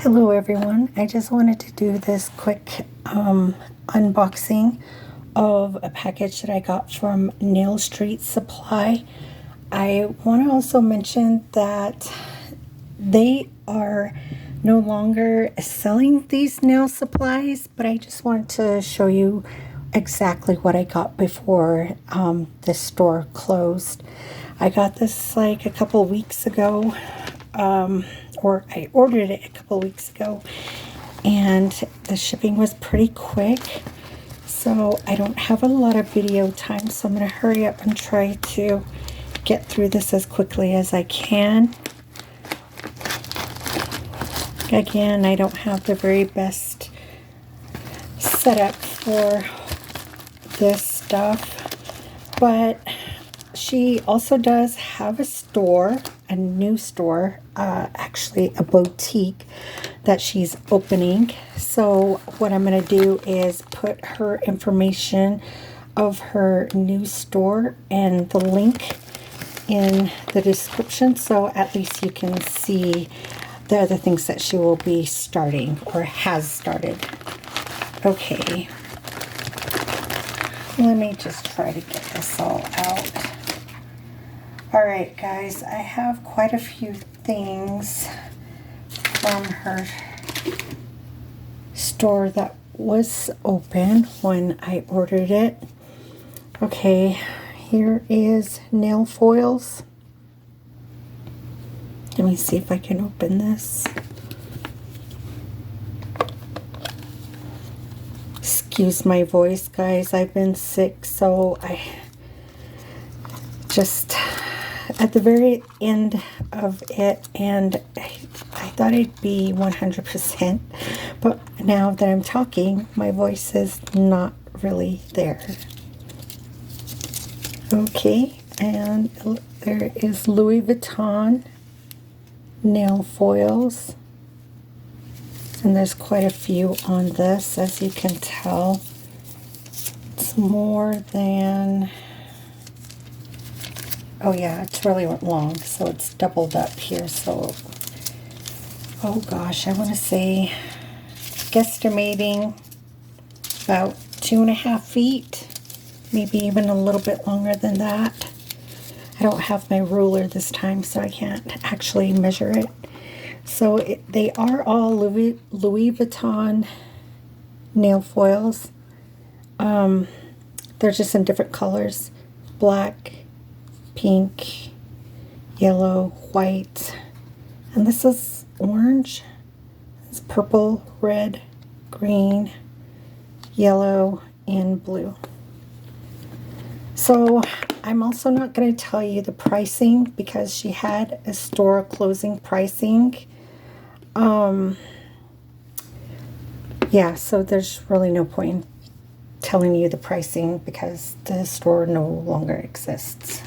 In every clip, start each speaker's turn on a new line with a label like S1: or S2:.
S1: Hello everyone, I just wanted to do this quick unboxing of a package that I got from Nail Street Supply. I want to also mention that they are no longer selling these nail supplies, but I just wanted to show you exactly what I got before this store closed. I got this like a couple weeks ago. Or I ordered it a couple weeks ago, and the shipping was pretty quick, so I don't have a lot of video time, so I'm going to hurry up and try to get through this as quickly as I can. Again, I don't have the very best setup for this stuff, but she also does have a store, a new store, actually a boutique that she's opening. So what I'm going to do is put her information of her new store and the link in the description, so at least you can see the other things that she will be starting or has started. Okay, let me just try to get this all out. Alright guys, I have quite a few things from her store that was open when I ordered it. Okay, here is nail foils. Let me see if I can open this. Excuse my voice guys, I've been sick, so I just at the very end of it, and I thought I'd be 100%, but now that I'm talking, my voice is not really there. Okay, and there is Louis Vuitton nail foils, and there's quite a few on this, as you can tell. It's more than... oh yeah, it's really long, so it's doubled up here. So, oh gosh, I want to say, guesstimating about 2.5 feet, maybe even a little bit longer than that. I don't have my ruler this time, so I can't actually measure it. So they are all Louis Vuitton nail foils. They're just in different colors: black, pink, yellow, white, and this is orange. It's purple, red, green, yellow, and blue. So I'm also not going to tell you the pricing because she had a store closing pricing. Yeah, so there's really no point in telling you the pricing because the store no longer exists.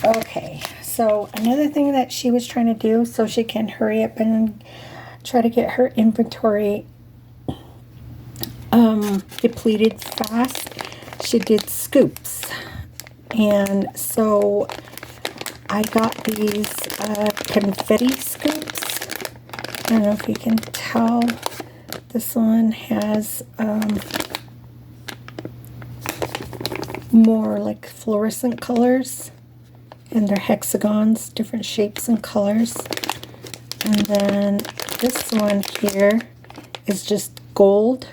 S1: Okay, so another thing that she was trying to do so she can hurry up and try to get her inventory depleted fast, she did scoops. And so I got these confetti scoops. I don't know if you can tell. This one has more like fluorescent colors, and they're hexagons, different shapes and colors. And then this one here is just gold,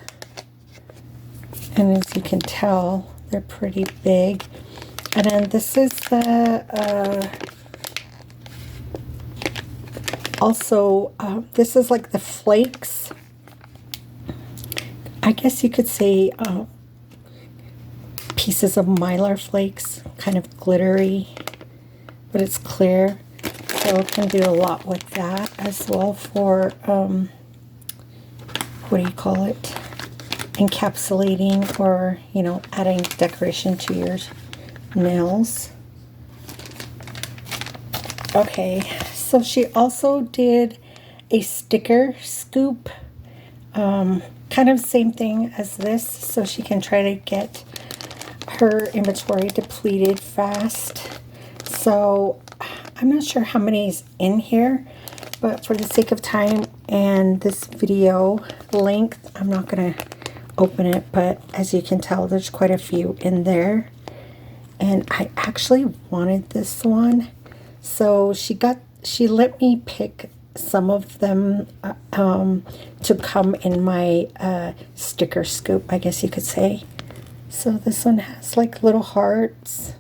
S1: and as you can tell, they're pretty big. And then this is the this is like the flakes, I guess you could say, pieces of mylar flakes, kind of glittery, but it's clear, so it can do a lot with that as well for what do you call it, encapsulating, or you know, adding decoration to your nails. Okay, so she also did a sticker scoop, kind of same thing as this, so she can try to get her inventory depleted fast. So I'm not sure how many is in here, But for the sake of time and this video length, I'm not going to open it. But as you can tell, there's quite a few in there. And I actually wanted this one. So she let me pick some of them to come in my sticker scoop, I guess you could say. So this one has like little hearts.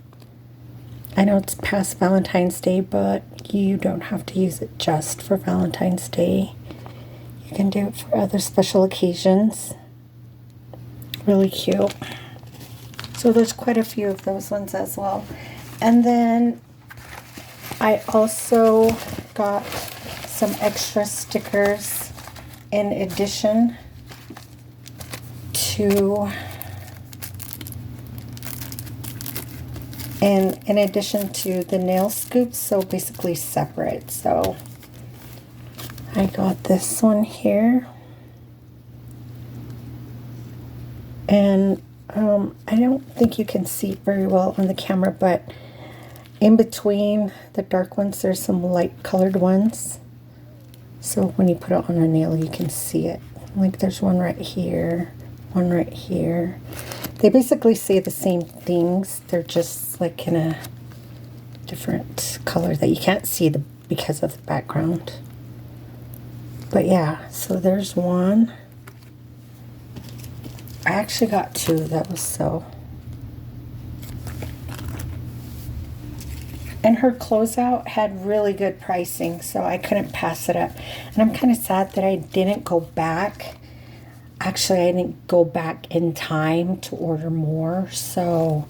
S1: I know it's past Valentine's Day, but you don't have to use it just for Valentine's Day. You can do it for other special occasions. Really cute. So there's quite a few of those ones as well. And then I also got some extra stickers in addition to the nail scoops, so basically separate. So I got this one here, and I don't think you can see it very well on the camera, but in between the dark ones there's some light colored ones, so when you put it on a nail you can see it. Like there's one right here, one right here. They basically say the same things, they're just like in a different color that you can't see because of the background. But yeah, so there's one. I actually got two, that was so. And her closeout had really good pricing, so I couldn't pass it up. And I'm kind of sad that I didn't go back. Actually, I didn't go back in time to order more, so,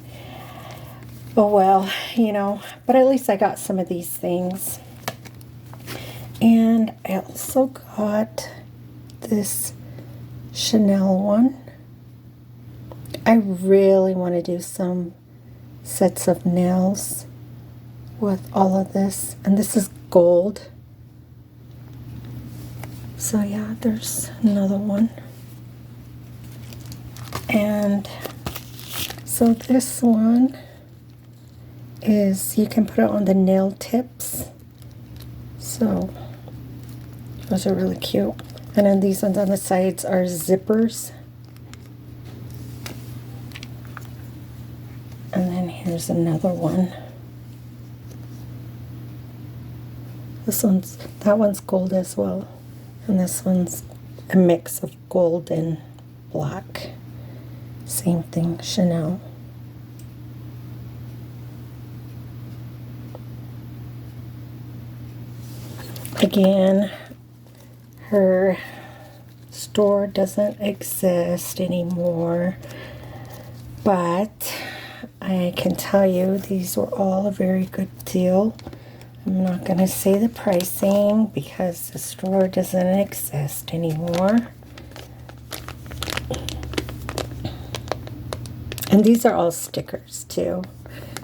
S1: oh well, you know, but at least I got some of these things. And I also got this Chanel one. I really want to do some sets of nails with all of this, and this is gold. So yeah, there's another one. And so this one is, you can put it on the nail tips. So those are really cute. And then these ones on the sides are zippers. And then here's another one. That one's gold as well. And this one's a mix of gold and black. Same thing, Chanel. Again, her store doesn't exist anymore, but I can tell you these were all a very good deal. I'm not going to say the pricing because the store doesn't exist anymore. And these are all stickers too.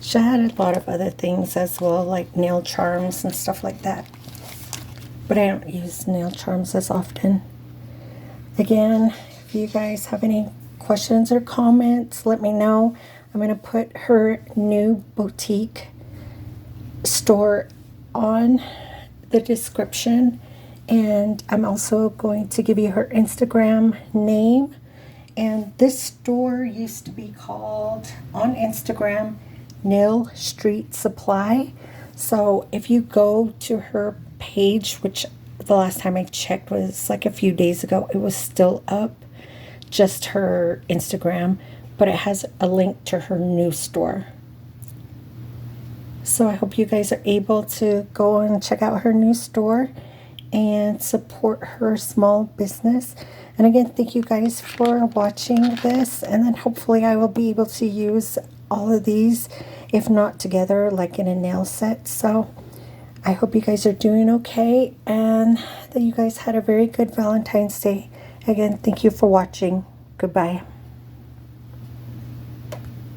S1: She had a lot of other things as well, like nail charms and stuff like that. But I don't use nail charms as often. Again, if you guys have any questions or comments, let me know. I'm going to put her new boutique store on the description. And I'm also going to give you her Instagram name. And this store used to be called, on Instagram, Nail Street Supply. So if you go to her page, which the last time I checked was like a few days ago, it was still up, just her Instagram, but it has a link to her new store. So I hope you guys are able to go and check out her new store and support her small business. And again, thank you guys for watching this, and then hopefully I will be able to use all of these, if not together, like in a nail set. So I hope you guys are doing okay, and that you guys had a very good Valentine's Day. Again, thank you for watching. Goodbye.